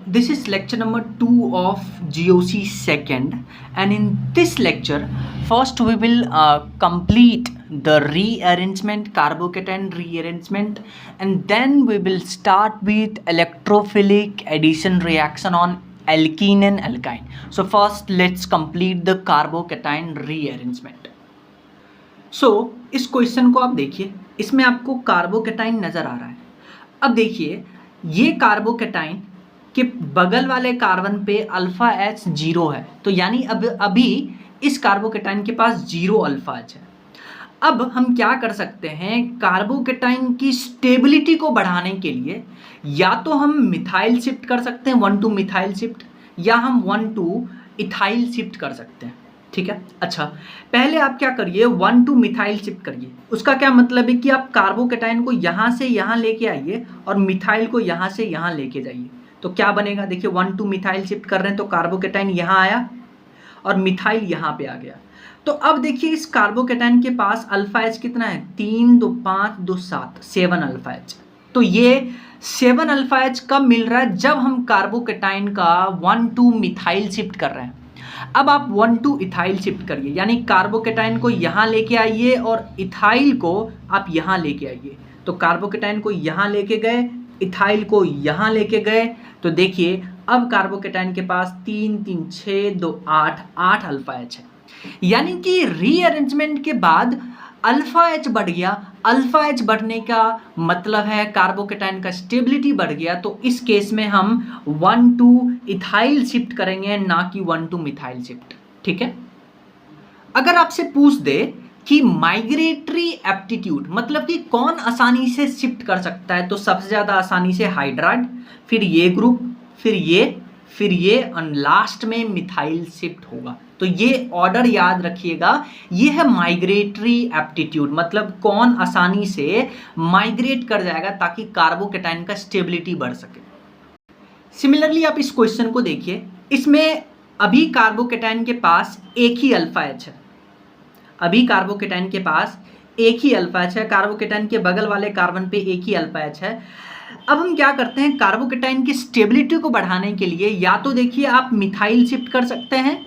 this is lecture number 2 of GOC second, and in this lecture first we will complete the rearrangement, carbocation rearrangement, and then we will start with electrophilic addition reaction on alkene and alkyne. So first let's complete the carbocation rearrangement. So इस question को आप देखिए, इसमें आपको carbocation नजर आ रहा है। अब देखिए ये कार्बोकेटाइन के बगल वाले कार्बन पे अल्फा एच 0 है, तो यानी अब अभी इस कार्बोकेटाइन के पास 0 अल्फा एच है। अब हम क्या कर सकते हैं, कार्बोकेटाइन की स्टेबिलिटी को बढ़ाने के लिए या तो हम मिथाइल शिफ्ट कर सकते हैं 1 to मिथाइल शिफ्ट, या हम 1 to इथाइल शिफ्ट कर सकते हैं। ठीक है, अच्छा पहले आप क्या करिए 1 to मिथाइल शिफ्ट करिए। उसका क्या मतलब है कि आप कार्बोकेटाइन को यहाँ से यहाँ लेके आइए और मिथाइल को यहाँ से यहाँ लेके जाइए। तो क्या बनेगा, देखिए 1 to मिथाइल शिफ्ट कर रहे हैं तो कार्बोकेटाइन यहाँ आया और मिथाइल यहाँ पे आ गया। तो अब देखिए इस कार्बोकेटाइन के पास अल्फा एच कितना है, 3 2 5 2 7 7 अल्फा एच। तो ये 7 अल्फा एच कब मिल रहा है, जब हम कार्बोकेटाइन का 1 to मिथाइल शिफ्ट कर रहे हैं। अब आप 1 to इथाइल शिफ्ट करिए, यानी कार्बोकेटाइन को यहाँ लेके आइए और इथाइल को आप यहाँ लेके आइए। तो कार्बोकेटाइन को यहाँ लेके गए, इथाइल को यहाँ लेके गए, तो देखिए अब कार्बोकेटाइन के पास 3 3 6 2 8 8 अल्फा एच है। यानी कि रीअरेंजमेंट के बाद अल्फा एच बढ़ गया। अल्फा एच बढ़ने का मतलब है कार्बोकेटाइन का स्टेबिलिटी बढ़ गया। तो इस केस में हम 1 to इथाइल शिफ्ट करेंगे, ना कि 1 to मिथाइल शिफ्ट। ठीक है, अगर आपसे पूछ दे कि माइग्रेटरी एप्टीट्यूड मतलब कि कौन आसानी से शिफ्ट कर सकता है, तो सबसे ज़्यादा आसानी से हाइड्राइड, फिर ये ग्रुप, फिर ये और लास्ट में मिथाइल शिफ्ट होगा। तो ये ऑर्डर याद रखिएगा, ये है माइग्रेटरी एप्टीट्यूड, मतलब कौन आसानी से माइग्रेट कर जाएगा ताकि कार्बोकेटाइन का स्टेबिलिटी बढ़ सके। सिमिलरली आप इस क्वेश्चन को देखिए, इसमें अभी कार्बोकेटाइन के पास एक ही अल्फा एच है। अभी कार्बोकेटाइन के पास एक ही अल्फा एच है, कार्बोकेटाइन के बगल वाले कार्बन पे एक ही अल्फा एच है। अब हम क्या करते हैं, कार्बोकेटाइन की स्टेबिलिटी को बढ़ाने के लिए या तो देखिए आप मिथाइल शिफ्ट कर सकते हैं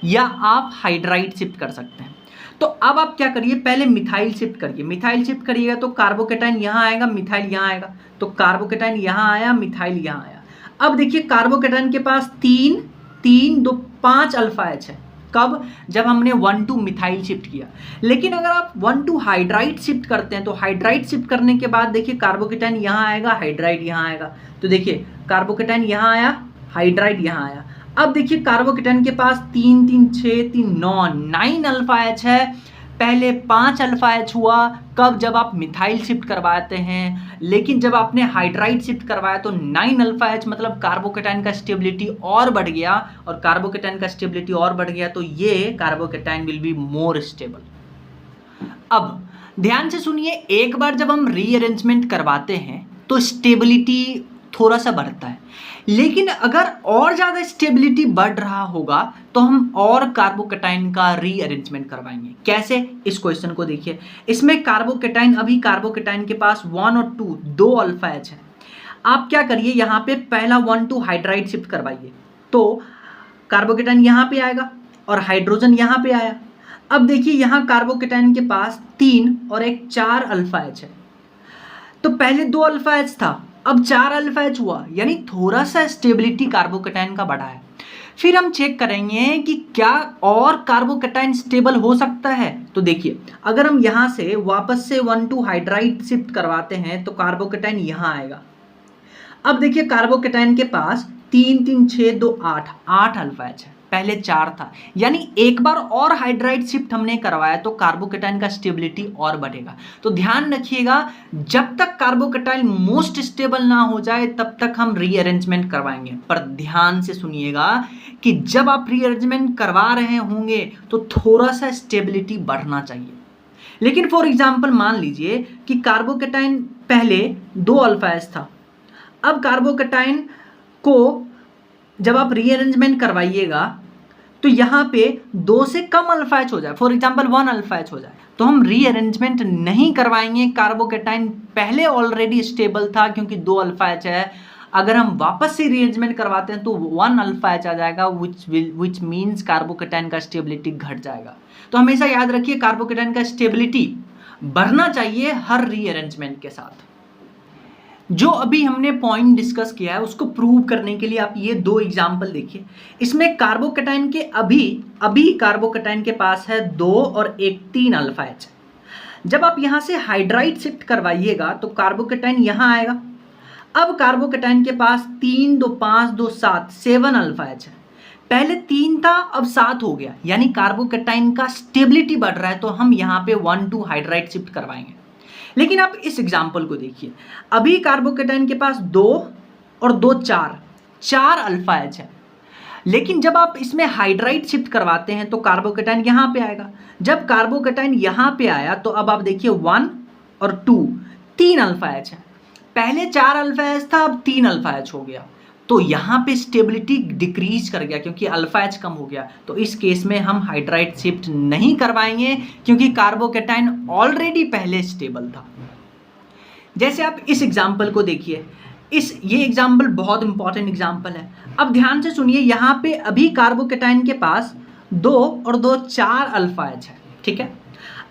या आप हाइड्राइड शिफ्ट कर सकते हैं। तो अब आप क्या करिए, पहले मिथाइल शिफ्ट करिए। मिथाइल शिफ्ट करिएगा तो कार्बोकेटाइन यहाँ आएगा, मिथाइल यहाँ आएगा। तो कार्बोकेटाइन यहाँ आया, मिथाइल यहाँ आया। अब देखिए कार्बोकेटाइन के पास 3 3 2 5 अल्फा एच है। कब, जब हमने 1 to मिथाइल शिफ्ट किया। लेकिन अगर आप 1 to हाइड्राइड शिफ्ट करते हैं तो हाइड्राइड शिफ्ट करने के बाद देखिए कार्बोकेटाइन यहाँ आएगा, हाइड्राइड यहाँ आएगा। तो देखिए कार्बोकेटाइन यहाँ आया, हाइड्राइड यहाँ आया। अब देखिए कार्बोकेटाइन के पास 3 3 6 3 9 अल्फा एच है। पहले 5 अल्फा एच हुआ कब, जब आप मिथाइल शिफ्ट करवाते हैं। लेकिन जब आपने हाइड्राइड शिफ्ट करवाया तो 9 अल्फा एच, मतलब कार्बोकेटाइन का स्टेबिलिटी और बढ़ गया। और कार्बोकेटाइन का स्टेबिलिटी और बढ़ गया तो ये carbocation will be more stable. अब ध्यान से सुनिए, एक बार जब हम रीअरेंजमेंट करवाते हैं तो स्टेबिलिटी थोड़ा सा बढ़ता है, लेकिन अगर और ज़्यादा स्टेबिलिटी बढ़ रहा होगा तो हम और कार्बोकेटाइन का रीअरेंजमेंट करवाएंगे। कैसे, इस क्वेश्चन को देखिए। इसमें कार्बोकेटाइन, अभी कार्बोकेटाइन के पास 1 और 2 2 अल्फा एच है। आप क्या करिए, यहाँ पे पहला 1 to हाइड्राइड शिफ्ट करवाइए। तो कार्बोकेटाइन यहाँ पे आएगा और हाइड्रोजन यहाँ पे आया। अब देखिए यहाँ कार्बोकेटाइन के पास 3 और एक 4 अल्फा एच है। तो पहले 2 अल्फा एच था, अब 4 अल्फा एच हुआ, यानी थोड़ा सा स्टेबिलिटी कार्बोकेटाइन का बढ़ा है। फिर हम चेक करेंगे कि क्या और कार्बोकेटाइन स्टेबल हो सकता है। तो देखिए अगर हम यहाँ से वापस से 1 to हाइड्राइड शिफ्ट करवाते हैं तो कार्बोकेटाइन यहाँ आएगा। अब देखिए कार्बोकेटाइन के पास 3 3 6 2 8 अल्फा एच है, पहले 4 था। यानी एक बार और हाइड्राइड शिफ्ट हमने करवाया तो कार्बोकेटाइन का स्टेबिलिटी और बढ़ेगा। तो ध्यान रखिएगा, जब तक कार्बोकेटाइन मोस्ट स्टेबल ना हो जाए तब तक हम रीअरेंजमेंट करवाएंगे। पर ध्यान से सुनिएगा कि जब आप रीअरेंजमेंट करवा रहे होंगे तो थोड़ा सा स्टेबिलिटी बढ़ना चाहिए। लेकिन फॉर एग्जाम्पल मान लीजिए कि कार्बोकेटाइन पहले 2 अल्फा एच था। अब कार्बोकेटाइन को जब आप रीअरेंजमेंट करवाइएगा तो यहाँ पे 2 से कम अल्फा एच हो जाए, फॉर एग्जांपल 1 अल्फा एच हो जाए, तो हम रीअरेंजमेंट नहीं करवाएंगे। कार्बोकेटाइन पहले ऑलरेडी स्टेबल था क्योंकि 2 अल्फा एच है। अगर हम वापस से रीअरेंजमेंट करवाते हैं तो 1 अल्फा एच आ जाएगा, विच मीन्स कार्बोकेटाइन का स्टेबिलिटी घट जाएगा। तो हमेशा याद रखिए कार्बोकेटाइन का स्टेबिलिटी बढ़ना चाहिए हर रीअरेंजमेंट के साथ। जो अभी हमने पॉइंट डिस्कस किया है उसको प्रूव करने के लिए आप ये 2 एग्जाम्पल देखिए। इसमें कार्बोकेटाइन के अभी कार्बोकेटाइन के पास है 2 और एक 3 अल्फा एच। जब आप यहां से हाइड्राइड शिफ्ट करवाइएगा तो कार्बोकेटाइन यहां आएगा। अब कार्बोकेटाइन के पास 3 2 5 2 7 7 अल्फा एच है। पहले 3 था अब 7 हो गया, यानी कार्बोकेटाइन का स्टेबिलिटी बढ़ रहा है। तो हम यहाँ पे 1 2 हाइड्राइड शिफ्ट करवाएंगे। लेकिन आप इस एग्जाम्पल को देखिए, अभी कार्बोकेटाइन के पास 2 और 2 4 अल्फा एच है। लेकिन जब आप इसमें हाइड्राइड शिफ्ट करवाते हैं तो कार्बोकेटाइन यहाँ पे आएगा। जब कार्बोकेटाइन यहाँ पे आया तो अब आप देखिए 1 और 2 3 अल्फा एच है। पहले 4 अल्फा एच था, अब 3 अल्फा एच हो गया। तो यहाँ पे स्टेबिलिटी डिक्रीज कर गया क्योंकि अल्फा एच कम हो गया। तो इस केस में हम हाइड्राइड शिफ्ट नहीं करवाएंगे क्योंकि कार्बोकेटाइन ऑलरेडी पहले स्टेबल था। जैसे आप इस एग्जाम्पल को देखिए, ये एग्जाम्पल बहुत इंपॉर्टेंट एग्जाम्पल है। अब ध्यान से सुनिए, यहाँ पे अभी कार्बोकेटाइन के पास 2 और 2 4 अल्फा एच है, ठीक है।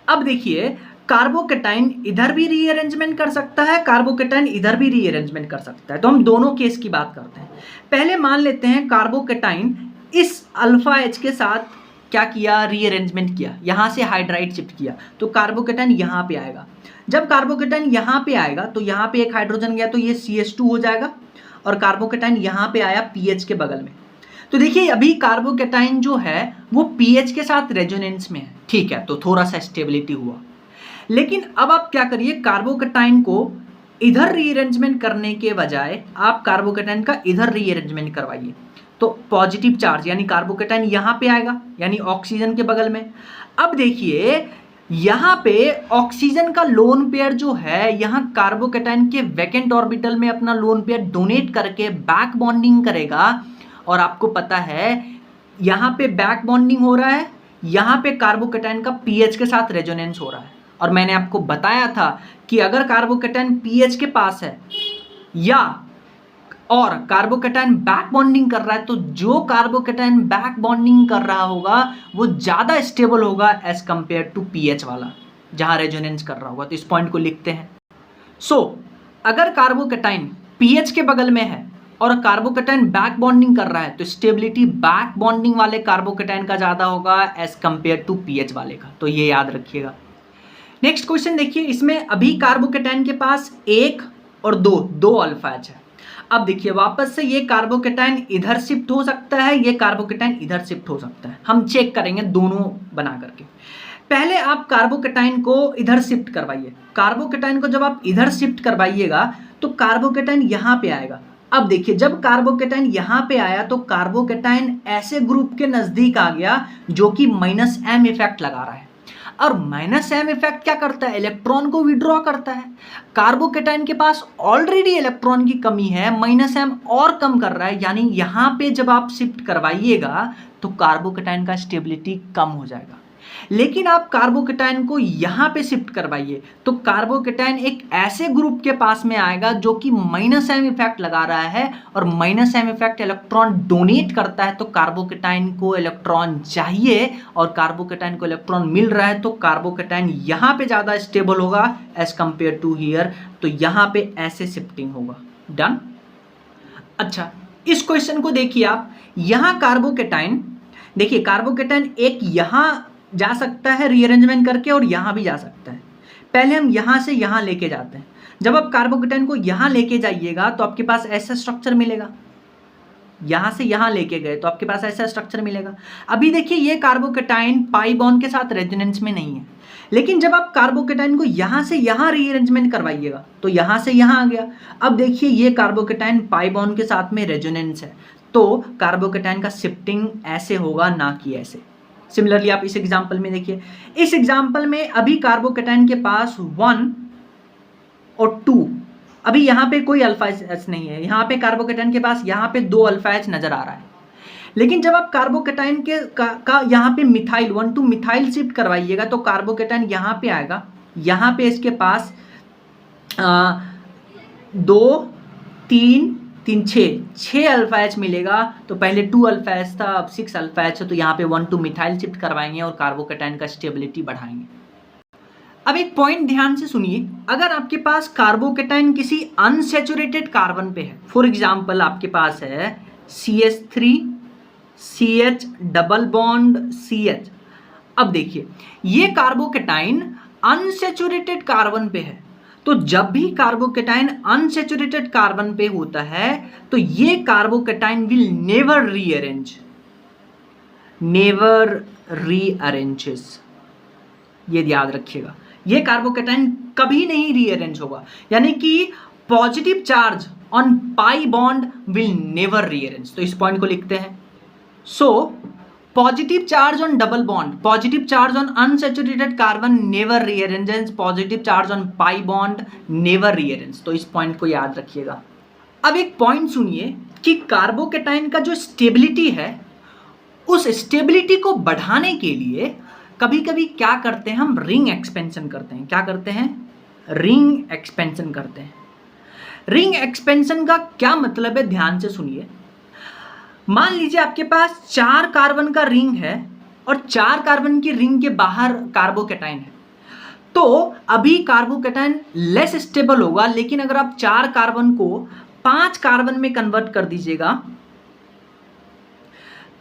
अब देखिए कार्बोकेटाइन इधर भी रीअरेंजमेंट कर सकता है, कार्बोकेटाइन इधर भी रीअरेंजमेंट कर सकता है। तो हम दोनों केस की बात करते हैं। पहले मान लेते हैं कार्बोकेटाइन इस अल्फा एच के साथ क्या किया, रीअरेंजमेंट किया, यहाँ से हाइड्राइड शिफ्ट किया तो कार्बोकेटाइन यहाँ पे आएगा। जब कार्बोकेटाइन यहाँ पे आएगा तो यहाँ पे एक हाइड्रोजन गया तो ये CH2 हो जाएगा और कार्बोकेटाइन यहाँ पे आया पीएच के बगल में। तो देखिए अभी कार्बोकेटाइन जो है वो पीएच के साथ रेजोनेंस में है, ठीक है, तो थोड़ा सा स्टेबिलिटी हुआ। लेकिन अब आप क्या करिए, कार्बोकेटाइन को इधर रीअरेंजमेंट करने के बजाय आप कार्बोकेटाइन का इधर रीअरेंजमेंट करवाइए। तो पॉजिटिव चार्ज यानी कार्बोकेटाइन यहाँ पे आएगा, यानी ऑक्सीजन के बगल में। अब देखिए यहाँ पे ऑक्सीजन का लोन पेयर जो है, यहाँ कार्बोकेटाइन के वैकेंट ऑर्बिटल में अपना लोन पेयर डोनेट करके बैक बॉन्डिंग करेगा। और आपको पता है यहाँ पे बैक बॉन्डिंग हो रहा है, यहाँ पे कार्बोकेटाइन का पीएच के साथ रेजोनेंस हो रहा है। और मैंने आपको बताया था कि अगर कार्बोकेटाइन पीएच के पास है और कार्बोकेटाइन बैक बॉन्डिंग कर रहा है तो जो कार्बोकेटाइन बैक बॉन्डिंग कर रहा होगा वो ज़्यादा स्टेबल होगा एज कंपेयर टू पीएच वाला जहाँ रेजोनेंस कर रहा होगा। तो इस पॉइंट को लिखते हैं। अगर कार्बोकेटाइन पीएच के बगल में है और कार्बोकेटाइन बैक बॉन्डिंग कर रहा है तो स्टेबिलिटी बैक बॉन्डिंग वाले कार्बोकेटाइन का ज़्यादा होगा एज कंपेयर टू पीएच वाले का। तो ये याद रखिएगा। नेक्स्ट क्वेश्चन देखिए, इसमें अभी कार्बोकेटाइन के पास 1 और 2 अल्फा एच है। अब देखिए वापस से ये कार्बोकेटाइन इधर शिफ्ट हो सकता है, ये कार्बोकेटाइन इधर शिफ्ट हो सकता है। हम चेक करेंगे दोनों बना करके। पहले आप कार्बोकेटाइन को इधर शिफ्ट करवाइए। कार्बोकेटाइन को जब आप इधर शिफ्ट करवाइएगा तो कार्बोकेटाइन यहाँ पे आएगा। अब देखिए जब कार्बोकेटाइन यहाँ पे आया तो कार्बोकेटाइन ऐसे ग्रुप के नजदीक आ गया जो कि -m इफेक्ट लगा रहा है। और -m इफेक्ट क्या करता है, इलेक्ट्रॉन को विड्रॉ करता है। कार्बोकेटाइन के पास ऑलरेडी इलेक्ट्रॉन की कमी है, -m और कम कर रहा है, यानी यहाँ पे जब आप शिफ्ट करवाइएगा तो कार्बोकेटाइन का स्टेबिलिटी कम हो जाएगा। लेकिन आप कार्बोकेटाइन को यहाँ पे शिफ्ट करवाइए तो कार्बोकेटाइन एक ऐसे ग्रुप के पास में आएगा जो कि -m इफेक्ट लगा रहा है। और -m इफेक्ट इलेक्ट्रॉन डोनेट करता है तो कार्बोकेटाइन को इलेक्ट्रॉन चाहिए और कार्बोकेटाइन को इलेक्ट्रॉन मिल रहा है तो कार्बोकेटाइन यहाँ पे ज़्यादा स्टेबल होगा एज कंपेयर टू हियर। तो यहाँ पे ऐसे शिफ्टिंग होगा। डन। अच्छा इस क्वेश्चन को देखिए आप, यहाँ कार्बोकेटाइन देखिए, कार्बोकेटाइन एक यहाँ जा सकता है रीअरेंजमेंट करके और यहाँ भी जा सकता है। पहले हम यहाँ से यहाँ लेके जाते हैं। जब आप कार्बोकेटाइन को यहाँ लेके जाइएगा तो आपके पास ऐसा स्ट्रक्चर मिलेगा। यहाँ से यहाँ लेके गए तो आपके पास ऐसा स्ट्रक्चर मिलेगा। अभी देखिए ये कार्बोकेटाइन पाई बॉन्ड के साथ रेजोनेंस में नहीं है। लेकिन जब आप कार्बोकेटाइन को यहाँ से यहाँ रीअरेंजमेंट करवाइएगा तो यहाँ से यहाँ आ गया। अब देखिए ये कार्बोकेटाइन पाई बॉन्ड के साथ में रेजोनेंस है तो कार्बोकेटाइन का शिफ्टिंग ऐसे होगा, ना कि ऐसे। सिमिलरली आप इस एग्जाम्पल में देखिए, इस एग्जाम्पल में अभी कार्बोकेटाइन के पास 1 और 2, अभी यहाँ पे कोई अल्फा एच नहीं है। यहाँ पे कार्बोकेटाइन के पास यहाँ पे 2 अल्फा एच नजर आ रहा है। लेकिन जब आप कार्बोकेटाइन के का यहाँ पे मिथाइल 1 2 मिथाइल शिफ्ट करवाइएगा तो कार्बोकेटाइन यहाँ पे आएगा। यहाँ पे इसके पास 2 3 3 6 अल्फा एच मिलेगा। तो पहले 2 अल्फा एच था, अब 6 अल्फा एच है, तो यहाँ पे 1 2 मिथाइल शिफ्ट करवाएंगे और कार्बोकेटाइन का स्टेबिलिटी बढ़ाएंगे। अब एक पॉइंट ध्यान से सुनिए, अगर आपके पास कार्बोकेटाइन किसी अनसैचुरेटेड कार्बन पे है, फॉर एग्जांपल आपके पास है CH3 CH double bond CH। अब देखिए ये कार्बोकेटाइन अनसैचुरेटेड कार्बन पे है, तो जब भी कार्बोकेटाइन अनसैचुरेटेड कार्बन पे होता है तो ये कार्बोकेटाइन विल नेवर रीअरेंजेस। ये याद रखिएगा, ये कार्बोकेटाइन कभी नहीं रीअरेंज होगा, यानी कि positive charge on pi bond will never rearrange. तो इस पॉइंट को लिखते हैं। So positive charge on double bond, positive charge on unsaturated carbon never rearranges, positive charge on pi bond never rearrange. तो इस पॉइंट को याद रखिएगा। अब एक पॉइंट सुनिए कि कार्बोकेटाइन का जो स्टेबिलिटी है, उस स्टेबिलिटी को बढ़ाने के लिए कभी कभी क्या करते हैं हम, रिंग एक्सपेंशन करते हैं। क्या करते हैं? रिंग एक्सपेंशन करते हैं। रिंग एक्सपेंशन का क्या मतलब है, ध्यान से सुनिए। मान लीजिए आपके पास 4 कार्बन का रिंग है और 4 कार्बन की रिंग के बाहर कार्बोकेटाइन है, तो अभी कार्बोकेटाइन लेस स्टेबल होगा, लेकिन अगर आप 4 कार्बन को 5 कार्बन में कन्वर्ट कर दीजिएगा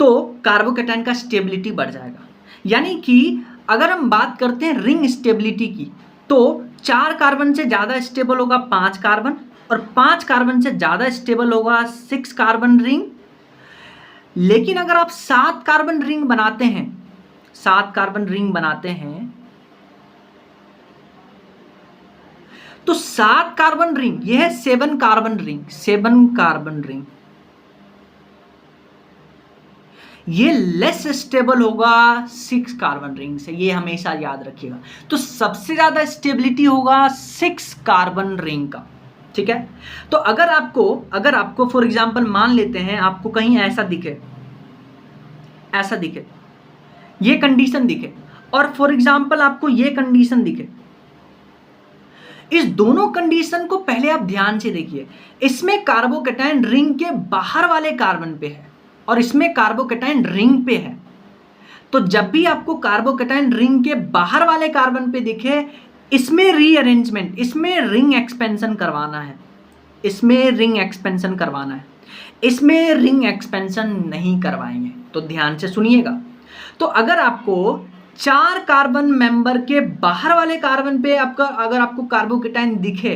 तो कार्बोकेटाइन का स्टेबिलिटी बढ़ जाएगा। यानी कि अगर हम बात करते हैं रिंग स्टेबिलिटी की, तो 4 कार्बन से ज़्यादा स्टेबल होगा 5 कार्बन, और 5 कार्बन से ज़्यादा स्टेबल होगा 6 कार्बन रिंग। लेकिन अगर आप 7 कार्बन रिंग बनाते हैं, 7 कार्बन रिंग बनाते हैं, तो 7 कार्बन रिंग, यह है 7 कार्बन रिंग, 7 कार्बन रिंग, ये लेस स्टेबल होगा 6 कार्बन रिंग से। ये हमेशा याद रखिएगा। तो सबसे ज्यादा स्टेबिलिटी होगा 6 कार्बन रिंग का, ठीक है। तो अगर आपको फॉर एग्जांपल मान लेते हैं आपको कहीं ऐसा दिखे, ये कंडीशन दिखे, और फॉर एग्जांपल आपको ये कंडीशन दिखे, इस दोनों कंडीशन को पहले आप ध्यान से देखिए। इसमें कार्बोकेटाइन रिंग के बाहर वाले कार्बन पे है और इसमें कार्बोकेटाइन रिंग पे है। तो जब भी आपको कार्बोकेटाइन रिंग के बाहर वाले कार्बन पे दिखे, इसमें रीअरेंजमेंट, इसमें रिंग एक्सपेंशन करवाना है, इसमें रिंग एक्सपेंशन करवाना है, इसमें रिंग एक्सपेंशन नहीं करवाएंगे। तो ध्यान से सुनिएगा। तो अगर आपको 4 कार्बन मेंबर के बाहर वाले कार्बन पे अगर आपको कार्बोकेटाइन दिखे,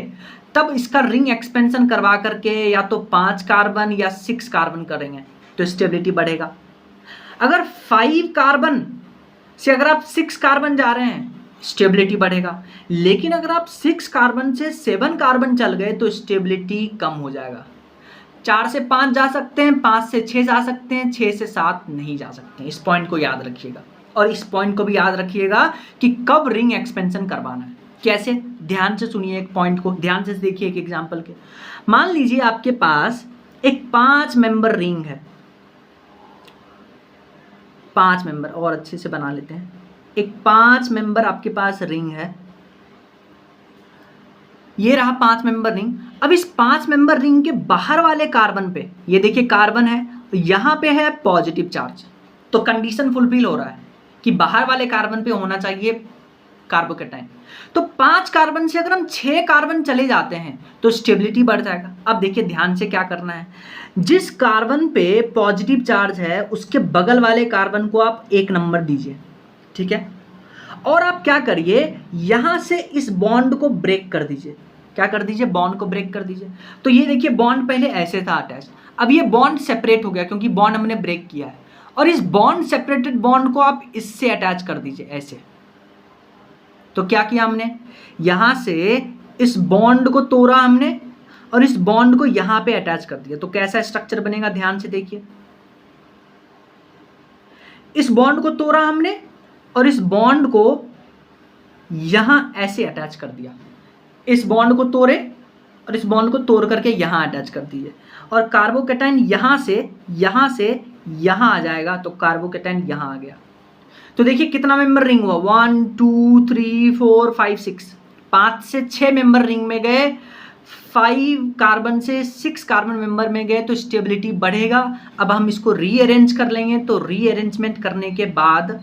तब इसका रिंग एक्सपेंशन करवा करके या तो 5 कार्बन या 6 कार्बन करेंगे तो स्टेबिलिटी बढ़ेगा। अगर 5 कार्बन से अगर आप 6 कार्बन जा रहे हैं, स्टेबिलिटी बढ़ेगा। लेकिन अगर आप 6 कार्बन से 7 कार्बन चल गए तो स्टेबिलिटी कम हो जाएगा। 4 से 5 जा सकते हैं, 5 से 6 जा सकते हैं, 6 से 7 नहीं जा सकते हैं। इस पॉइंट को याद रखिएगा। और इस पॉइंट को भी याद रखिएगा कि कब रिंग एक्सपेंशन करवाना है, कैसे। ध्यान से सुनिए, एक पॉइंट को ध्यान से देखिए। एक एग्जांपल के, मान लीजिए आपके पास एक 5 मेंबर रिंग है, 5 मेंबर, और अच्छे से बना लेते हैं। एक 5 मेंबर आपके पास रिंग है, ये रहा 5 मेंबर रिंग। अब इस 5 मेंबर रिंग के बाहर वाले कार्बन पे, ये देखिए कार्बन है, यहां पे है पॉजिटिव चार्ज। तो कंडीशन फुलफिल हो रहा है कि बाहर वाले कार्बन पे होना चाहिए कार्बोकेटाइन। तो 5 कार्बन से अगर हम 6 कार्बन चले जाते हैं तो स्टेबिलिटी बढ़ जाएगा। अब देखिए ध्यान से क्या करना है, जिस कार्बन पे पॉजिटिव चार्ज है उसके बगल वाले कार्बन को आप 1 नंबर दीजिए, ठीक है। और आप क्या करिए, यहां से इस बॉन्ड को ब्रेक कर दीजिए। क्या कर दीजिए? बॉन्ड को ब्रेक कर दीजिए। तो ये देखिए बॉन्ड पहले ऐसे था अटैच, अब ये बॉन्ड सेपरेट हो गया क्योंकि बॉन्ड हमने ब्रेक किया है। और इस बॉन्ड सेपरेटेड बॉन्ड को आप इससे अटैच कर दीजिए ऐसे। तो क्या किया हमने, यहां से इस बॉन्ड को तोड़ा हमने और इस बॉन्ड को यहां पे अटैच कर दिया। तो कैसा स्ट्रक्चर बनेगा, ध्यान से देखिए। इस बॉन्ड को तोड़ा हमने और इस बॉन्ड को यहां ऐसे अटैच कर दिया। इस बॉन्ड को तोड़े और इस बॉन्ड को तोड़ करके यहां अटैच कर दिए, और कार्बोकेटाइन यहां से यहां आ जाएगा। तो कार्बोकेटाइन यहां आ गया। तो देखिए कितना मेंबर रिंग हुआ, 1 2 3 4 5 6, 5 से 6 मेंबर रिंग में गए, 5 कार्बन से 6 कार्बन मेंबर में गए तो स्टेबिलिटी बढ़ेगा। अब हम इसको रीअरेंज कर लेंगे, तो रीअरेंजमेंट करने के बाद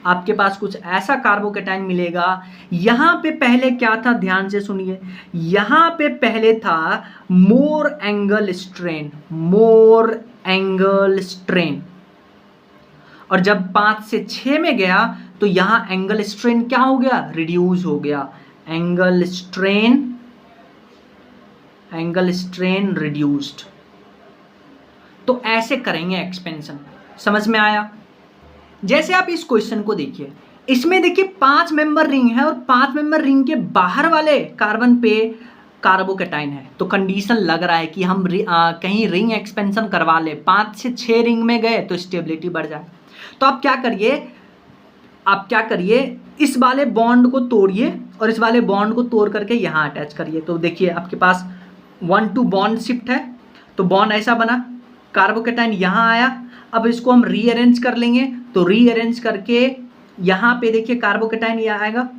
आपके पास कुछ ऐसा कार्बोकेटाइन मिलेगा। यहां पे पहले क्या था, ध्यान से सुनिए, यहां पे पहले था more angle strain, more angle strain, और जब 5 से 6 में गया तो यहां एंगल स्ट्रेन क्या हो गया, रिड्यूस हो गया, एंगल स्ट्रेन रिड्यूस्ड। तो ऐसे करेंगे एक्सपेंशन, समझ में आया? जैसे आप इस क्वेश्चन को देखिए, इसमें देखिए 5 मेंबर रिंग है और 5 मेंबर रिंग के बाहर वाले कार्बन पे कार्बोकेटाइन है, तो कंडीशन लग रहा है कि हम कहीं रिंग एक्सपेंशन करवा ले, 5 से 6 रिंग में गए तो स्टेबिलिटी बढ़ जाए। तो आप क्या करिए, इस वाले बॉन्ड को तोड़िए और इस वाले बॉन्ड को तोड़ करके यहाँ अटैच करिए। तो देखिए आपके पास 1-2 बॉन्ड शिफ्ट है, तो बॉन्ड ऐसा बना, कार्बोकेटाइन यहाँ आया। अब इसको हम रीअरेंज कर लेंगे, तो रीअरेंज करके यहाँ पे देखिए कार्बोकेटाइन ये आएगा,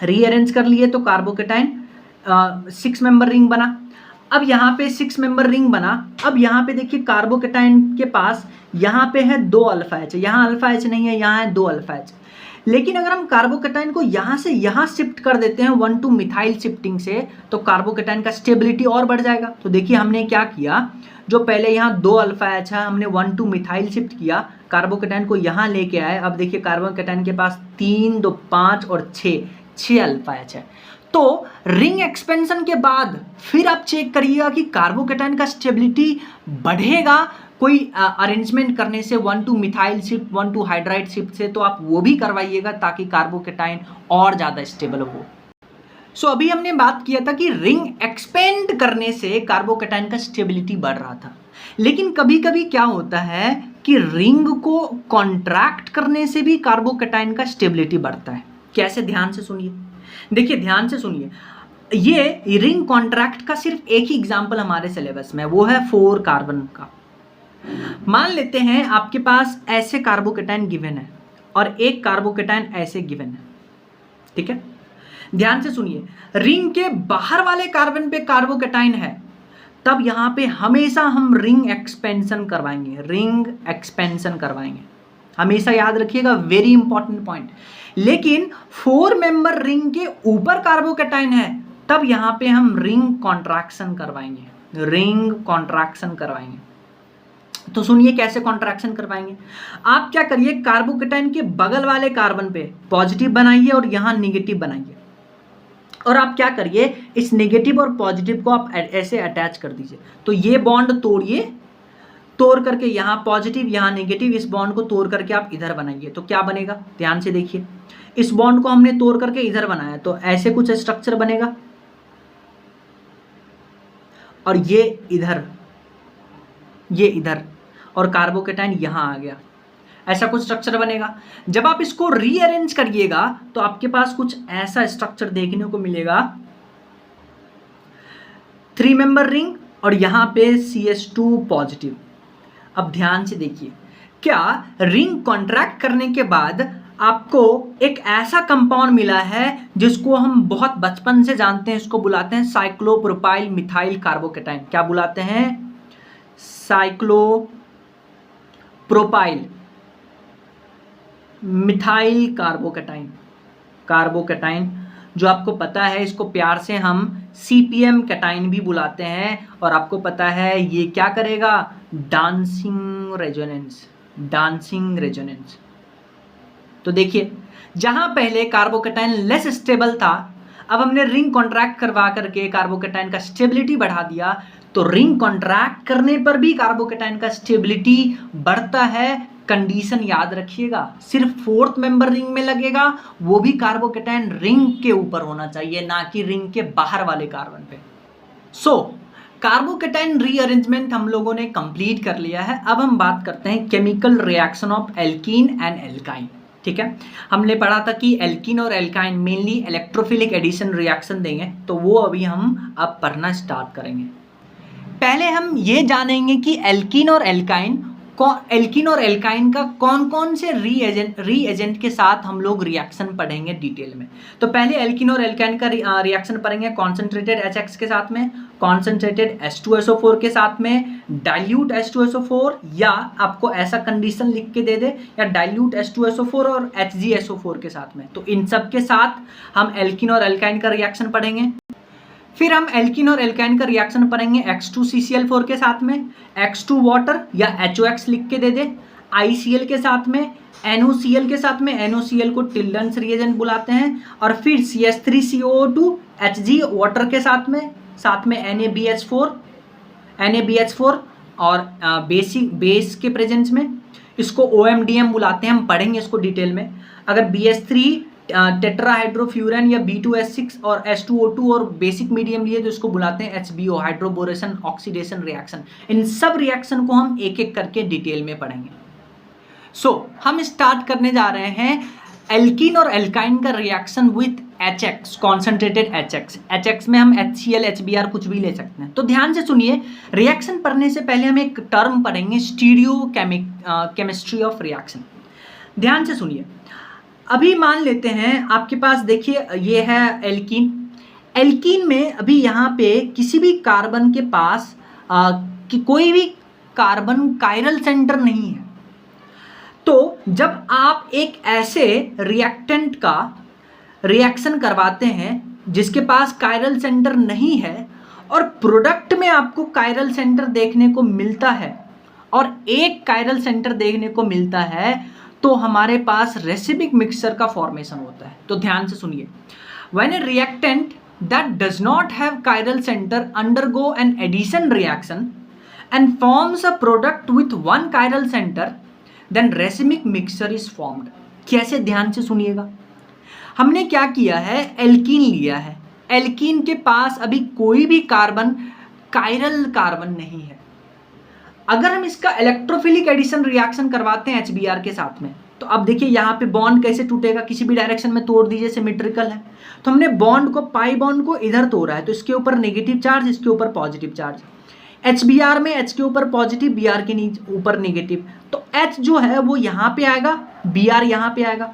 रीअरेंज कर लिए तो कार्बोकेटाइन 6 मेंबर रिंग बना। अब यहाँ पे 6 मेंबर रिंग बना। अब यहाँ पे देखिए कार्बोकेटाइन के पास यहाँ पे है 2 अल्फा एच, यहाँ अल्फा एच नहीं है, यहाँ है 2 अल्फा एच। लेकिन अगर हम कार्बोकेटाइन को यहाँ से यहाँ शिफ्ट कर देते हैं 1-2 मिथाइल शिफ्टिंग से, तो कार्बोकेटाइन का स्टेबिलिटी और बढ़ जाएगा। तो देखिए हमने क्या किया, जो पहले यहाँ 2 अल्फा एच है, हमने 1-2 मिथाइल शिफ्ट किया, कार्बोकेटाइन को यहाँ लेके आए। अब देखिए कार्बोकेटाइन के पास 3, 2, 5 और 6 अल्फा एच है। तो रिंग एक्सपेंशन के बाद फिर आप चेक करिएगा कि कार्बोकेटाइन का स्टेबिलिटी बढ़ेगा कोई अरेंजमेंट करने से, 1-2 मिथाइल शिफ्ट, 1-2 हाइड्राइड शिफ्ट से, तो आप वो भी करवाइएगा ताकि कार्बोकेटाइन और ज़्यादा स्टेबल हो। सो अभी हमने बात किया था कि रिंग एक्सपेंड करने से कार्बोकेटाइन का स्टेबिलिटी बढ़ रहा था, लेकिन कभी कभी क्या होता है कि रिंग को कॉन्ट्रैक्ट करने से भी कार्बोकेटाइन का स्टेबिलिटी बढ़ता है। कैसे, ध्यान से सुनिए, देखिए ध्यान से सुनिए, ये रिंग कॉन्ट्रैक्ट का सिर्फ एक ही एग्जाम्पल हमारे सिलेबस में, वो है 4 कार्बन का। मान लेते हैं आपके पास ऐसे कार्बोकेटाइन गिवन है और एक कार्बोकेटाइन ऐसे गिवन है, ठीक है? ध्यान से सुनिए, रिंग के बाहर वाले कार्बन पे कार्बोकेटाइन है, तब यहां पे हमेशा हम रिंग एक्सपेंशन करवाएंगे, हमेशा याद रखिएगा, वेरी इंपॉर्टेंट पॉइंट। लेकिन 4 मेंबर रिंग के ऊपर कार्बोकेटाइन है, तब यहां पे हम रिंग कॉन्ट्रैक्शन करवाएंगे। तो सुनिए कैसे कॉन्ट्रैक्शन करवाएंगे। आप क्या करिए, कार्बोकेटाइन के बगल वाले कार्बन पे पॉजिटिव बनाइए और यहां निगेटिव बनाइए, और आप क्या करिए, इस नेगेटिव और पॉजिटिव को आप ऐसे अटैच कर दीजिए। तो ये बॉन्ड तोड़िए, तोड़ करके यहाँ पॉजिटिव यहाँ नेगेटिव, इस बॉन्ड को तोड़ करके आप इधर बनाइए, तो क्या बनेगा, ध्यान से देखिए, इस बॉन्ड को हमने तोड़ करके इधर बनाया तो ऐसे कुछ स्ट्रक्चर बनेगा, और ये इधर और कार्बोकेटाइन यहाँ आ गया, ऐसा कुछ स्ट्रक्चर बनेगा। जब आप इसको रीअरेंज करिएगा तो आपके पास कुछ ऐसा स्ट्रक्चर देखने को मिलेगा, 3 मेंबर रिंग और यहाँ पे CH2 पॉजिटिव। अब ध्यान से देखिए, क्या रिंग कॉन्ट्रैक्ट करने के बाद आपको एक ऐसा कंपाउंड मिला है जिसको हम बहुत बचपन से जानते हैं, इसको बुलाते हैं साइक्लोप्रोपाइल मिथाइल कार्बोकेटाइन। क्या बुलाते हैं? साइक्लोप्रोपाइल मिथाइल कार्बोकेटाइन, जो आपको पता है, इसको प्यार से हम CPM कैटाइन भी बुलाते हैं। और आपको पता है ये क्या करेगा, डांसिंग रेजोनेंस। तो देखिए, जहां पहले कार्बोकेटाइन लेस स्टेबल था, अब हमने रिंग कॉन्ट्रैक्ट करवा करके कार्बोकेटाइन का स्टेबिलिटी बढ़ा दिया, तो रिंग कॉन्ट्रैक्ट करने पर भी कार्बोकेटाइन का स्टेबिलिटी बढ़ता है। कंडीशन याद रखिएगा, सिर्फ 4th मेंबर रिंग में लगेगा, वो भी कार्बोकेटाइन रिंग के ऊपर होना चाहिए, ना कि रिंग के बाहर वाले कार्बन पे। कार्बोकेटाइन रीअरेंजमेंट हम लोगों ने कंप्लीट कर लिया है। अब हम बात करते हैं chemical reaction of alkene and alkyne, ठीक है? हमने पढ़ा था कि एल्कीन और alkyne mainly electrophilic addition reaction देंगे, तो वो अभी हम अब पढ़ना स्टार्ट करेंगे। पहले हम ये जानेंगे कि एल्कीन और एल्काइन एल्कीन और एल्काइन का कौन कौन से रीएजेंट के साथ हम लोग रिएक्शन पढ़ेंगे डिटेल में। तो पहले एल्कीन और एल्काइन का रिएक्शन पढ़ेंगे कॉन्सेंट्रेटेड HX के साथ में, कॉन्सेंट्रेटेड H2SO4 के साथ में, डाइल्यूट H2SO4, या आपको ऐसा कंडीशन लिख के दे दे या डाइल्यूट H2SO4 और HgSO4 के साथ में। तो इन सब के साथ हम एल्कीन और एल्काइन का रिएक्शन पढ़ेंगे। फिर हम एल्कीन और एल्काइन का रिएक्शन पढ़ेंगे X2CCl4 के साथ में, X2 वाटर या HOX लिख के दे दे, ICl के साथ में, NOCl के साथ में, NOCl को टिल्डन्स रिएजेंट बुलाते हैं, और फिर CH3COO2 Hg वाटर के साथ में NaBH4 और बेस के प्रेजेंस में, इसको OMDM बुलाते हैं, हम पढ़ेंगे इसको डिटेल में। अगर BH3 टेट्राहाइड्रोफ्यूरन या B2S6 और H2O2 और बेसिक मीडियम लिए तो इसको बुलाते हैं HBO, हाइड्रोबोरेशन ऑक्सीडेशन रिएक्शन। इन सब रिएक्शन को हम एक एक करके डिटेल में पढ़ेंगे। हम स्टार्ट करने जा रहे हैं एल्कीन और एल्काइन का reaction with HX, concentrated HX में हम HCl HBr कुछ भी ले सकते हैं। तो ध्यान से सुनिए, रिएक्शन पढ़ने से पहले हम एक टर्म पढ़ेंगे, स्टीरियो केमिस्ट्री ऑफ रिएक्शन। ध्यान से सुनिए, अभी मान लेते हैं आपके पास, देखिए ये है एल्कीन में अभी यहाँ पे किसी भी कार्बन के पास कि कोई भी कार्बन कायरल सेंटर नहीं है। तो जब आप एक ऐसे रिएक्टेंट का रिएक्शन करवाते हैं जिसके पास कायरल सेंटर नहीं है और प्रोडक्ट में आपको कायरल सेंटर देखने को मिलता है और एक कायरल सेंटर देखने को मिलता है, तो हमारे पास रेसिमिक मिक्सचर का फॉर्मेशन होता है। तो ध्यान से सुनिए, when a reactant that does not have chiral centre undergo an addition reaction and forms a product with one chiral centre, then racemic mixture is formed. कैसे, ध्यान से सुनिएगा। हमने क्या किया है, एल्कीन लिया है, एल्कीन के पास अभी कोई भी कायरल कार्बन नहीं है। अगर हम इसका इलेक्ट्रोफिलिक एडिशन रिएक्शन करवाते हैं HBr के साथ में, तो अब देखिए यहाँ पे बॉन्ड कैसे टूटेगा, किसी भी डायरेक्शन में तोड़ दीजिए, सिमेट्रिकल है। तो हमने बॉन्ड को, पाई बॉन्ड को इधर तोड़ा है, तो इसके ऊपर नेगेटिव चार्ज, इसके ऊपर पॉजिटिव चार्ज। HBr में H के ऊपर पॉजिटिव, Br के ऊपर नेगेटिव, तो H जो है वो यहाँ पे आएगा, Br यहाँ पे आएगा।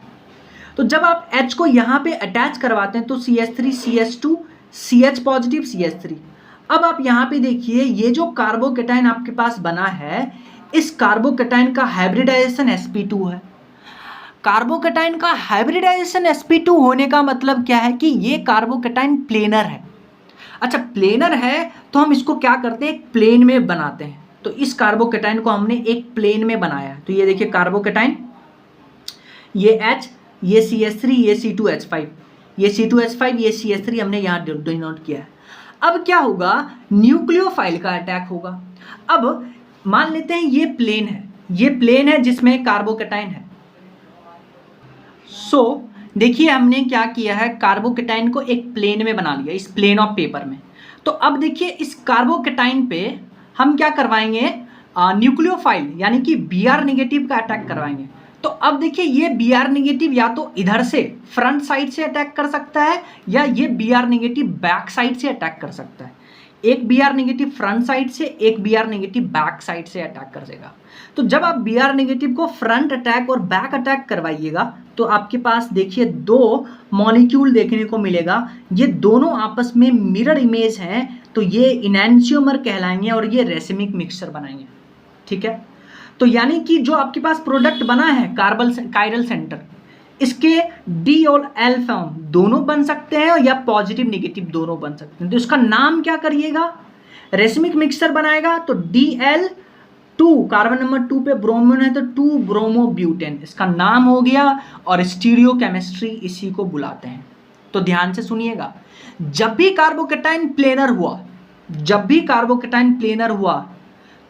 तो जब आप H को यहाँ पे अटैच करवाते हैं तो CH3 CH2 CH positive CH3। अब आप यहाँ पे देखिए, ये जो कार्बोकेटाइन आपके पास बना है, इस कार्बोकेटाइन का हाइब्रिडाइजेशन sp2 है। कार्बोकेटाइन का हाइब्रिडाइजेशन sp2 होने का मतलब क्या है कि ये कार्बोकेटाइन प्लेनर है। अच्छा, प्लेनर है तो हम इसको क्या करते हैं, एक प्लेन में बनाते हैं। तो इस कार्बोकेटाइन को हमने एक प्लेन में बनाया है। तो ये देखिए कार्बोकेटाइन, ये H, ये CH3, ये C2H5, ये C2H5, ये CH3 हमने यहाँ डिनोट किया है। अब क्या होगा, न्यूक्लियोफाइल का अटैक होगा। अब मान लेते हैं ये प्लेन है जिसमें कार्बोकेटाइन है। देखिए हमने क्या किया है, कार्बोकेटाइन को एक प्लेन में बना लिया, इस प्लेन ऑफ पेपर में। तो अब देखिए इस कार्बोकेटाइन पे हम क्या करवाएंगे, न्यूक्लियोफाइल यानी कि Br नेगेटिव का अटैक करवाएंगे। तो अब देखिए ये Br नेगेटिव या तो इधर से फ्रंट साइड से अटैक कर सकता है या ये Br नेगेटिव बैक साइड से अटैक कर सकता है। एक Br नेगेटिव फ्रंट साइड से, एक Br नेगेटिव बैक साइड से अटैक कर देगा। तो जब आप Br नेगेटिव को फ्रंट अटैक और बैक अटैक करवाइएगा तो आपके पास देखिए दो मॉलिक्यूल देखने को मिलेगा, ये दोनों आपस में मिरर इमेज हैं, तो ये इनैंशियोमर कहलाएंगे और ये रेसिमिक मिक्सचर बनाएंगे। ठीक है, तो यानी कि जो आपके पास प्रोडक्ट बना है कायरल सेंटर, इसके D और L फॉर्म दोनों बन सकते हैं या पॉजिटिव नेगेटिव दोनों बन सकते हैं। तो इसका नाम क्या करिएगा, रेसिमिक मिक्सचर बनाएगा तो DL2, कार्बन नंबर 2 पे ब्रोमीन है तो 2 ब्रोमोब्यूटेन इसका नाम हो गया, और स्टीरियो केमिस्ट्री इसी को बुलाते हैं। तो ध्यान से सुनिएगा, जब भी कार्बोकेटाइन प्लेनर हुआ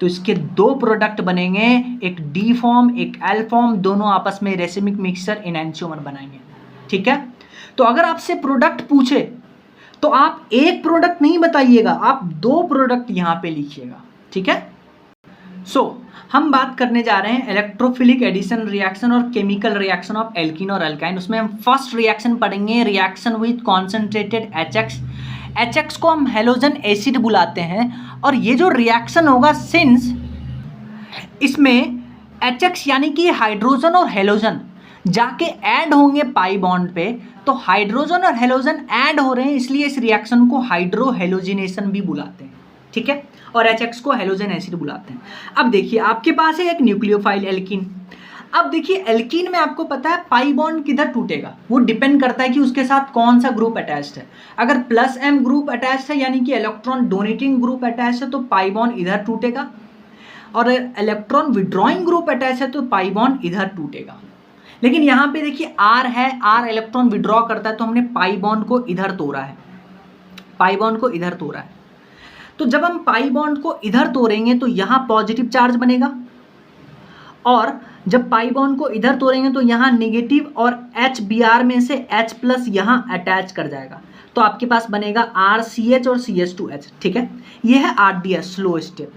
तो इसके दो प्रोडक्ट बनेंगे, एक D फॉर्म एक L फॉर्म, दोनों आपस में रेसिमिक मिक्सचर इनैंशियोमर बनाएंगे। ठीक है, तो अगर आपसे प्रोडक्ट पूछे तो आप एक प्रोडक्ट नहीं बताइएगा, आप दो प्रोडक्ट यहाँ पे लिखिएगा। ठीक है, हम बात करने जा रहे हैं इलेक्ट्रोफिलिक एडिशन रिएक्शन और केमिकल रिएक्शन ऑफ एल्कीन और एल्काइन। उसमें हम फर्स्ट रिएक्शन पढ़ेंगे, रिएक्शन विथ कॉन्सेंट्रेटेड HX को हम हेलोजन एसिड बुलाते हैं। और ये जो रिएक्शन होगा, सिंस इसमें HX यानी कि हाइड्रोजन और हेलोजन जाके ऐड होंगे पाई बॉन्ड पे, तो हाइड्रोजन और हेलोजन ऐड हो रहे हैं, इसलिए इस रिएक्शन को हाइड्रो हेलोजिनेशन भी बुलाते हैं, ठीक है, और HX को हेलोजन एसिड बुलाते हैं। अब देखिए आपके पास है एक न्यूक्लियोफाइल एल्कीन। अब देखिए एल्कीन में आपको पता है पाई बॉन्ड किधर टूटेगा, वो डिपेंड करता है कि उसके साथ कौन सा ग्रुप अटैच्ड है। अगर +M ग्रुप अटैच्ड है यानी कि इलेक्ट्रॉन डोनेटिंग ग्रुप अटैच्ड है तो पाई बॉन्ड इधर टूटेगा, और इलेक्ट्रॉन विड्रॉइंग ग्रुप अटैच है तो पाई बॉन्ड इधर टूटेगा। लेकिन यहाँ पे देखिए R है, R इलेक्ट्रॉन विड्रॉ करता है तो हमने पाई बॉन्ड को इधर तोड़ा है, पाई बॉन्ड को इधर तोड़ा है। तो जब हम पाई बॉन्ड को इधर तोड़ेंगे तो यहाँ पॉजिटिव चार्ज बनेगा, और जब पाई बॉन्ड को इधर तोड़ेंगे तो यहाँ नेगेटिव, और HBr में से H+ यहाँ अटैच कर जाएगा, तो आपके पास बनेगा RCH और CH2H, ठीक है। यह है RDS स्लो स्टेप।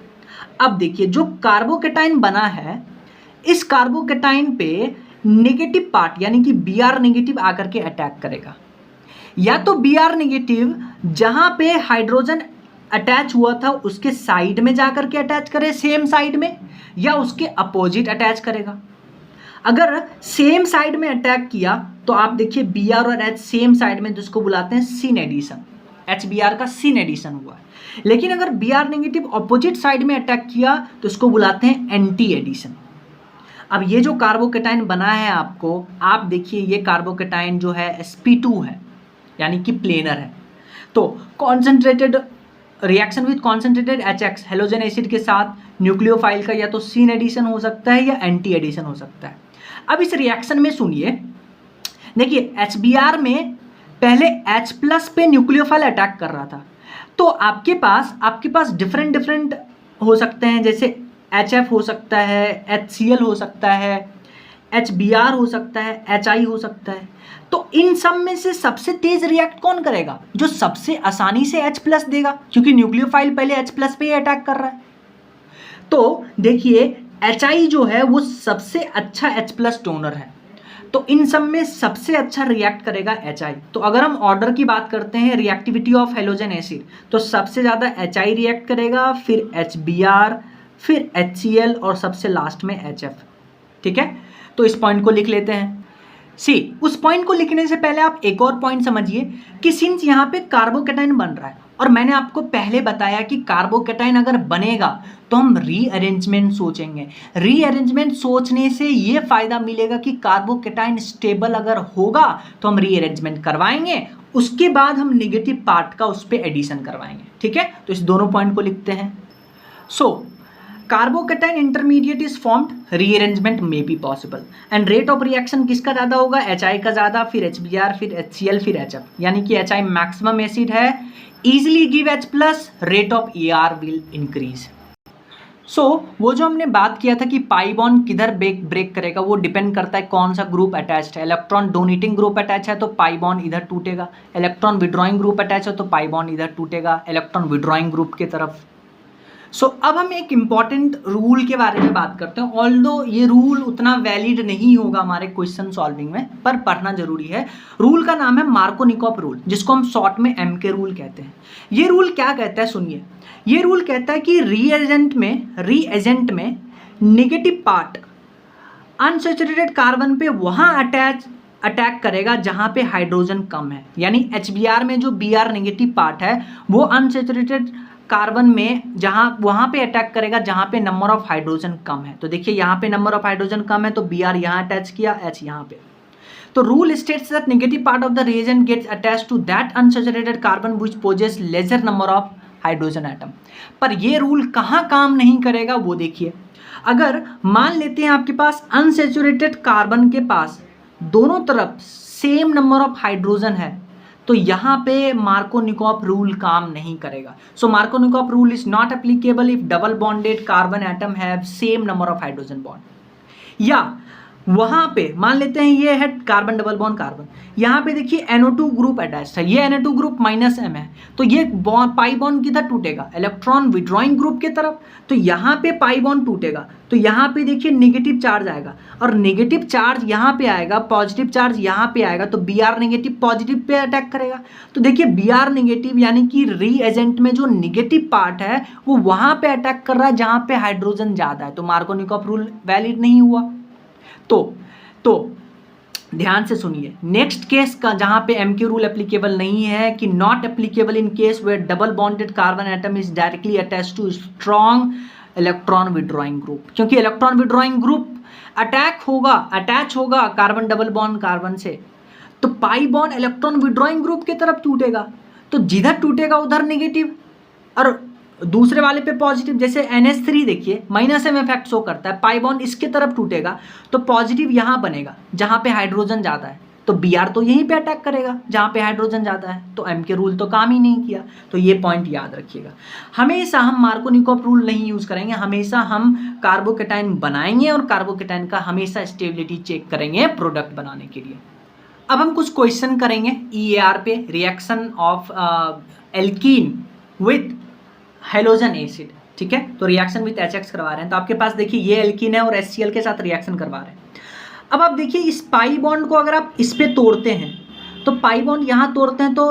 अब देखिए जो कार्बोकेटाइन बना है, इस कार्बोकेटाइन पे नेगेटिव पार्ट यानी कि Br नेगेटिव आकर के अटैक करेगा, या तो Br नेगेटिव जहां पे हाइड्रोजन अटैच हुआ था उसके साइड में जाकर के अटैच करे, सेम साइड में, या उसके अपोजिट अटैच करेगा। अगर सेम साइड में अटैक किया तो आप देखिए Br और H सेम साइड में, जिसको बुलाते हैं सिन एडिशन, HBr का सिन एडिशन हुआ है। लेकिन अगर Br नेगेटिव ऑपोजिट साइड में अटैक किया तो इसको बुलाते हैं एंटी एडिशन। अब ये जो कार्बोकेटाइन बना है आपको, आप देखिए ये कार्बोकेटाइन जो है sp2 है यानी कि प्लेनर है, तो concentrated reaction with concentrated HX halogen acid के साथ न्यूक्लियोफाइल का या तो सिन एडिशन हो सकता है या एंटी एडिशन हो सकता है। अब इस रिएक्शन में सुनिए, देखिए HBr में पहले H+ पे न्यूक्लियोफाइल अटैक कर रहा था, तो आपके पास डिफरेंट हो सकते हैं, जैसे HF हो सकता है, HCl हो सकता है, HBr हो सकता है, HI हो सकता है। तो इन सब में से सबसे तेज रिएक्ट कौन करेगा? जो सबसे आसानी से H+ देगा, क्योंकि न्यूक्लियोफाइल पहले H+ पे ही अटैक कर रहा है। तो देखिए HI जो है वो सबसे अच्छा H+ डोनर है, तो इन सब में सबसे अच्छा रिएक्ट करेगा HI। तो अगर हम ऑर्डर की बात करते हैं रिएक्टिविटी ऑफ हेलोजन एसिड, तो सबसे ज़्यादा HI रिएक्ट करेगा, फिर HBr, फिर HCl और सबसे लास्ट में HF, ठीक है। तो इस पॉइंट को लिख लेते हैं। उस पॉइंट को लिखने से पहले आप एक और पॉइंट समझिए कि सिंस यहाँ पे कार्बोकेटाइन बन रहा है, और मैंने आपको पहले बताया कि कार्बोकेटाइन अगर बनेगा तो हम रीअरेंजमेंट सोचेंगे। रीअरेंजमेंट सोचने से ये फायदा मिलेगा कि कार्बोकेटाइन स्टेबल अगर होगा तो हम रीअरेंजमेंट करवाएंगे, उसके बाद हम नेगेटिव पार्ट का उस पर एडिशन करवाएंगे, ठीक है। तो इस दोनों पॉइंट को लिखते हैं। Carbocation intermediate is formed, rearrangement में be possible, and rate of reaction किसका ज़्यादा होगा? HI का ज़्यादा, फिर HBr, फिर HCl, फिर HF, यानी कि HI मैक्सिमम एसिड है, easily give H+, rate of ER will increase. वो जो हमने बात किया था कि पाई बॉन्ड किधर ब्रेक करेगा, वो डिपेंड करता है कौन सा ग्रुप अटैच्ड है। इलेक्ट्रॉन डोनेटिंग ग्रुप अटैच है तो पाई बॉन्ड इधर टूटेगा, इलेक्ट्रॉन विड्रॉइंग ग्रुप अटैच है तो पाई बॉन्ड इधर टूटेगा, इलेक्ट्रॉन विड्रॉइंग ग्रुप की तरफ। अब हम एक इम्पॉर्टेंट रूल के बारे में बात करते हैं, ऑल्दो ये रूल उतना वैलिड नहीं होगा हमारे क्वेश्चन सॉल्विंग में, पर पढ़ना जरूरी है। रूल का नाम है मार्कोनिकॉफ रूल, जिसको हम शॉर्ट में MK रूल कहते हैं। ये रूल क्या कहता है सुनिए, ये रूल कहता है कि रीएजेंट में नेगेटिव पार्ट अनसैचुरेटेड कार्बन पे वहाँ अटैक करेगा जहाँ पे हाइड्रोजन कम है, यानी HBr में जो Br नेगेटिव पार्ट है वो अनसैचुरेटेड कार्बन में वहाँ पे अटैक करेगा जहाँ पे नंबर ऑफ हाइड्रोजन कम है। तो देखिए यहाँ पे नंबर ऑफ हाइड्रोजन कम है तो Br यहाँ अटैच किया, H यहाँ पे। तो rule states that negative part of the reagent gets attached to that unsaturated carbon which possesses lesser number of hydrogen atom. पर ये रूल कहाँ काम नहीं करेगा वो देखिए। अगर मान लेते हैं आपके पास अनसैचुरेटेड कार्बन के पास दोनों तरफ सेम नंबर ऑफ हाइड्रोजन है, तो यहाँ पे मार्कोनिकॉफ रूल काम नहीं करेगा। Markovnikov rule is not applicable if double bonded carbon atom have same number of hydrogen bond. या वहाँ पे मान लेते हैं ये है कार्बन डबल बॉन्ड कार्बन, यहाँ पे देखिए NO2 ग्रुप अटैच है, ये NO2 ग्रुप -M है, तो ये पाई बॉन्ड किधर टूटेगा? इलेक्ट्रॉन विड्रॉइंग ग्रुप की तरफ, तो यहाँ पे पाई बॉन्ड टूटेगा। तो यहाँ पे देखिए नेगेटिव चार्ज आएगा, और नेगेटिव चार्ज यहाँ पे आएगा, पॉजिटिव चार्ज यहाँ पे आएगा, तो B are negative positive pay attack करेगा। तो देखिए बी आर नेगेटिव यानी कि रीएजेंट में जो नेगेटिव पार्ट है वो वहाँ पे अटैक कर रहा है जहाँ पे हाइड्रोजन ज़्यादा है, तो मार्कोनिकॉफ रूल वैलिड नहीं हुआ। तो ध्यान से सुनिए, नेक्स्ट केस का जहां पे एमक्यू रूल एप्लीकेबल नहीं है कि not applicable in case where double bonded carbon atom is directly attached to strong electron withdrawing group, क्योंकि इलेक्ट्रॉन विड्रॉइंग ग्रुप अटैच होगा कार्बन डबल बॉन्ड कार्बन से, तो pi bond electron withdrawing group की तरफ टूटेगा, तो जिधर टूटेगा उधर नेगेटिव और दूसरे वाले पे पॉजिटिव। जैसे NH3 देखिए माइनस एम इफेक्ट शो करता है, पाई बॉन्ड इसके तरफ टूटेगा तो पॉजिटिव यहाँ बनेगा जहाँ पे हाइड्रोजन ज़्यादा है, तो Br तो यहीं पे अटैक करेगा जहाँ पे हाइड्रोजन ज़्यादा है, तो M के रूल तो काम ही नहीं किया। तो ये पॉइंट याद रखिएगा, हमेशा हम मार्कोनिकॉफ रूल नहीं यूज़ करेंगे, हमेशा हम कार्बोकेटाइन बनाएंगे और कार्बोकेटाइन का हमेशा स्टेबिलिटी चेक करेंगे प्रोडक्ट बनाने के लिए। अब हम कुछ क्वेश्चन करेंगे EAR पे, reaction of alkene with halogen acid, ठीक है। तो रिएक्शन विथ HX करवा रहे हैं, तो आपके पास देखिए ये एल्कीन है और HCl के साथ रिएक्शन करवा रहे हैं। अब आप देखिए इस पाई बॉन्ड को अगर आप इस पे तोड़ते हैं तो पाई बॉन्ड यहाँ तोड़ते हैं तो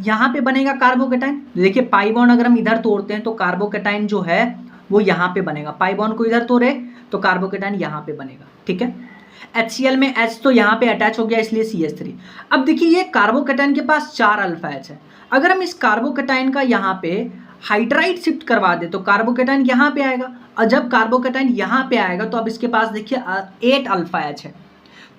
यहाँ पे बनेगा कार्बोकेटाइन। देखिए पाई बॉन्ड अगर हम इधर तोड़ते हैं तो कार्बोकेटाइन जो है वो यहाँ पे बनेगा, पाई बॉन्ड को इधर तोड़े तो कार्बोकेटाइन यहाँ पे बनेगा, ठीक है। HCl में H तो यहाँ पे अटैच हो गया इसलिए CH3। अब देखिए ये कार्बोकेटाइन के पास 4 अल्फा H है, अगर हम इस कार्बोकेटाइन का यहाँ पे हाइड्राइड शिफ्ट करवा दे तो कार्बोकेटाइन यहाँ पे आएगा, और जब कार्बोकेटाइन यहाँ पे आएगा तो अब इसके पास देखिए 8 अल्फा H है,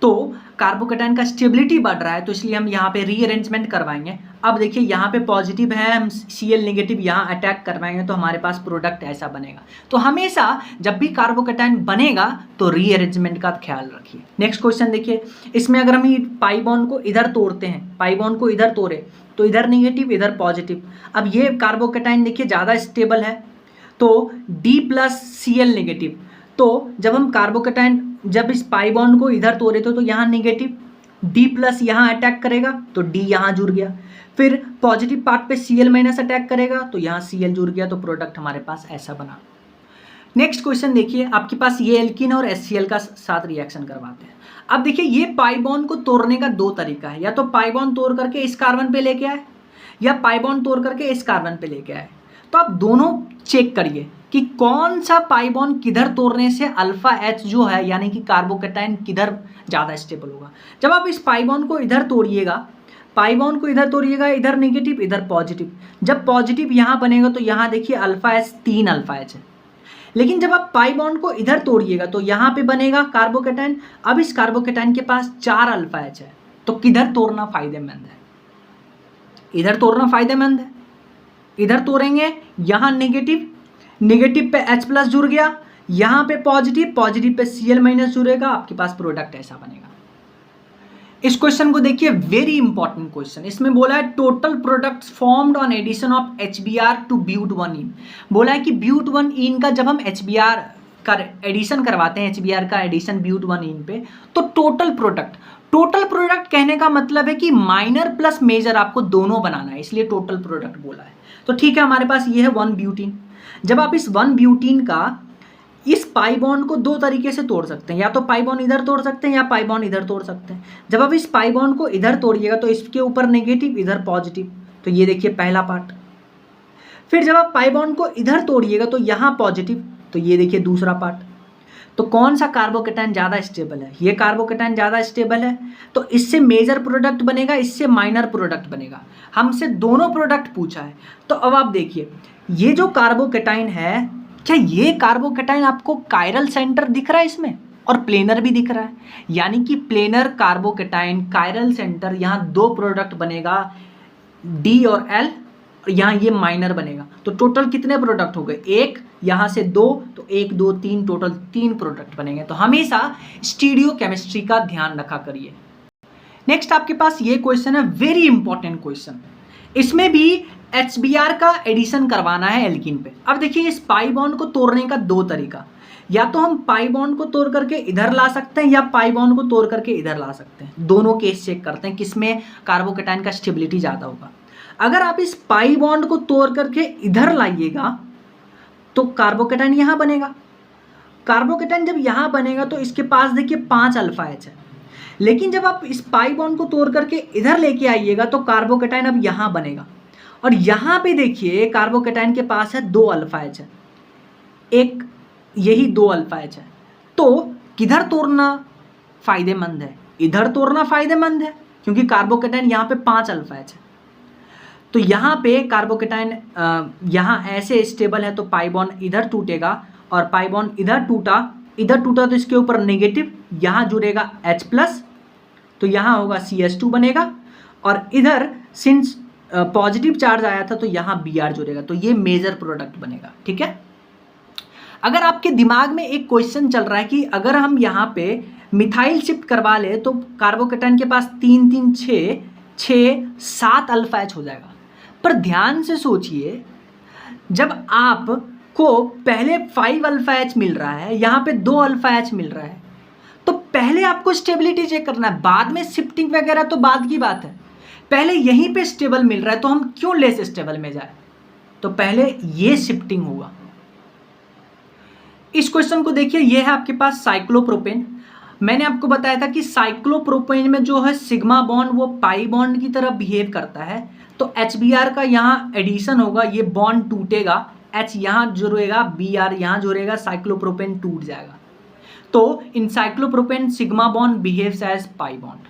तो कार्बोकेटाइन का स्टेबिलिटी बढ़ रहा है, तो इसलिए हम यहाँ पे रीअरेंजमेंट करवाएंगे। अब देखिए यहाँ पे पॉजिटिव है, हम Cl नेगेटिव यहाँ अटैक करवाएंगे तो हमारे पास प्रोडक्ट ऐसा बनेगा। तो हमेशा जब भी कार्बोकेटाइन बनेगा तो रीअरेंजमेंट का ख्याल रखिए। नेक्स्ट क्वेश्चन देखिए, इसमें अगर हम पाई बॉन्ड को इधर तोड़ते हैं, पाई बॉन्ड को इधर तोड़े तो इधर नेगेटिव इधर पॉजिटिव। अब ये कार्बोकेटाइन देखिए ज़्यादा स्टेबल है तो D+Cl नेगेटिव, तो जब हम कार्बोकेटाइन जब इस पाई बॉन्ड को इधर तोड़े तो यहाँ नेगेटिव D+ यहाँ अटैक करेगा तो D यहाँ जुड़ गया, फिर पॉजिटिव पार्ट पे Cl- अटैक करेगा तो यहाँ Cl जुड़ गया, तो प्रोडक्ट हमारे पास ऐसा बना। नेक्स्ट क्वेश्चन देखिए, आपके पास ये एल्कीन और HCl का साथ रिएक्शन करवाते हैं। अब देखिए ये पाई बॉन्ड को तोड़ने का 2 तरीका है, या तो पाई बॉन्ड तोड़ करके इस कार्बन पे लेके आए या पाई बॉन्ड तोड़ करके इस कार्बन पे लेके आए। तो आप दोनों चेक करिए कि कौन सा पाई बॉन्ड किधर तोड़ने से अल्फा H जो है यानी कि कार्बोकेटाइन किधर ज़्यादा स्टेबल होगा। जब आप इस पाई बॉन्ड को इधर तोड़िएगा, पाई बॉन्ड को इधर तोड़िएगा, इधर नेगेटिव इधर पॉजिटिव, जब पॉजिटिव यहाँ बनेगा तो यहाँ देखिए अल्फा H 3 अल्फा H है, लेकिन जब आप पाई बॉन्ड को इधर तोड़िएगा तो यहाँ पे बनेगा कार्बोकेटाइन। अब इस कार्बोकेटाइन के पास 4 अल्फा H है, तो किधर तोड़ना फायदेमंद है? इधर तोड़ना फायदेमंद है। इधर तोड़ेंगे, यहाँ नेगेटिव पे H+ जुड़ गया, यहाँ पे पॉजिटिव पे Cl- जुड़ेगा, आपके पास प्रोडक्ट ऐसा बनेगा। इस क्वेश्चन को देखिए, वेरी इंपॉर्टेंट क्वेश्चन। इसमें बोला है total products formed on addition of HBr to ब्यूट-1-ene। बोला है कि ब्यूट-1-ene का जब हम HBr का एडिशन करवाते हैं, HBr का एडिशन ब्यूट-1-ene पे, तो टोटल प्रोडक्ट कहने का मतलब है कि माइनर प्लस मेजर आपको दोनों बनाना है, इसलिए टोटल प्रोडक्ट बोला है। तो ठीक है, हमारे पास ये है 1-ब्यूटीन। जब आप इस 1-ब्यूटीन का इस पाई बॉन्ड को 2 तरीके से तोड़ सकते हैं, या तो पाई बॉन्ड इधर तोड़ सकते हैं या पाई बॉन्ड इधर तोड़ सकते हैं। जब आप इस पाई बॉन्ड को इधर तोड़िएगा तो इसके ऊपर नेगेटिव इधर पॉजिटिव, तो ये देखिए पहला पार्ट। फिर जब आप पाई बॉन्ड को इधर तोड़िएगा तो यहाँ पॉजिटिव, तो ये देखिए दूसरा पार्ट। तो कौन सा कार्बोकेटाइन ज़्यादा स्टेबल है? ये कार्बोकेटाइन ज़्यादा स्टेबल है, तो इससे मेजर प्रोडक्ट बनेगा, इससे माइनर प्रोडक्ट बनेगा। हमसे दोनों प्रोडक्ट पूछा है, तो अब आप देखिए ये जो कार्बोकेटाइन है, क्या ये कार्बोकेटाइन आपको कायरल सेंटर दिख रहा है इसमें, और प्लेनर भी दिख रहा है, यानी कि प्लेनर कार्बोकेटाइन कायरल सेंटर, यहाँ 2 प्रोडक्ट बनेगा D और L, और यहाँ ये माइनर बनेगा। तो टोटल कितने प्रोडक्ट हो गए? 1, यहाँ से 2, तो 1 2 3, टोटल 3 प्रोडक्ट बनेंगे। तो हमेशा स्टीरियोकेमिस्ट्री का ध्यान रखा करिए। नेक्स्ट आपके पास ये क्वेश्चन है, वेरी इंपॉर्टेंट क्वेश्चन। इसमें भी HBr का एडिशन करवाना है एल्कीन पे। अब देखिए इस पाई बॉन्ड को तोड़ने का 2 तरीका, या तो हम पाई बॉन्ड को तोड़ करके इधर ला सकते हैं या पाई बॉन्ड को तोड़ करके इधर ला सकते हैं। दोनों केस चेक करते हैं किसमें कार्बोकेटाइन का स्टेबिलिटी ज़्यादा होगा। अगर आप इस पाई बॉन्ड को तोड़ करके इधर लाइएगा तो कार्बोकेटाइन यहाँ बनेगा, कार्बोकेटाइन जब यहाँ बनेगा तो इसके पास देखिए 5 अल्फा एच है, लेकिन जब आप इस पाई बॉन्ड को तोड़ करके इधर लेके आइएगा तो कार्बोकेटाइन अब यहाँ बनेगा, और यहाँ पे देखिए कार्बोकेटाइन के पास है 2 अल्फा एच है, एक यही 2 अल्फा एच है। तो किधर तोड़ना फायदेमंद है? इधर तोड़ना फायदेमंद है, क्योंकि कार्बोकेटाइन यहाँ पे 5 अल्फा एच है। तो यहाँ पे कार्बोकेटाइन यहाँ ऐसे स्टेबल है तो पाई बॉन्ड इधर टूटेगा, और पाई बॉन्ड इधर टूटा तो इसके ऊपर नेगेटिव, यहाँ जुड़ेगा H+, तो यहाँ होगा CH2 बनेगा, और इधर सिंस पॉजिटिव चार्ज आया था तो यहाँ Br जुड़ेगा, तो ये मेजर प्रोडक्ट बनेगा। ठीक है, अगर आपके दिमाग में एक क्वेश्चन चल रहा है कि अगर हम यहाँ पे मिथाइल शिफ्ट करवा ले तो कार्बोकेटाइन के पास 3 3 6 7 अल्फा एच हो जाएगा, पर ध्यान से सोचिए, जब आपको पहले 5 अल्फा एच मिल रहा है, यहाँ पे 2 अल्फा एच मिल रहा है, तो पहले आपको स्टेबिलिटी चेक करना है, बाद में शिफ्टिंग वगैरह तो बाद की बात है। पहले यहीं पे स्टेबल मिल रहा है तो हम क्यों लेस स्टेबल में जाए? तो पहले ये शिफ्टिंग होगा। इस क्वेश्चन को देखिए, ये है आपके पास साइक्लोप्रोपेन। मैंने आपको बताया था कि साइक्लोप्रोपेन में जो है सिग्मा बॉन्ड वो पाई बॉन्ड की तरह बिहेव करता है, तो HBr का यहाँ एडिशन होगा, ये बॉन्ड टूटेगा, H यहाँ जुड़ेगा, Br यहाँ जुड़ेगा, साइक्लोप्रोपेन टूट जाएगा। तो इन cyclopropane sigma bond behaves as pi bond.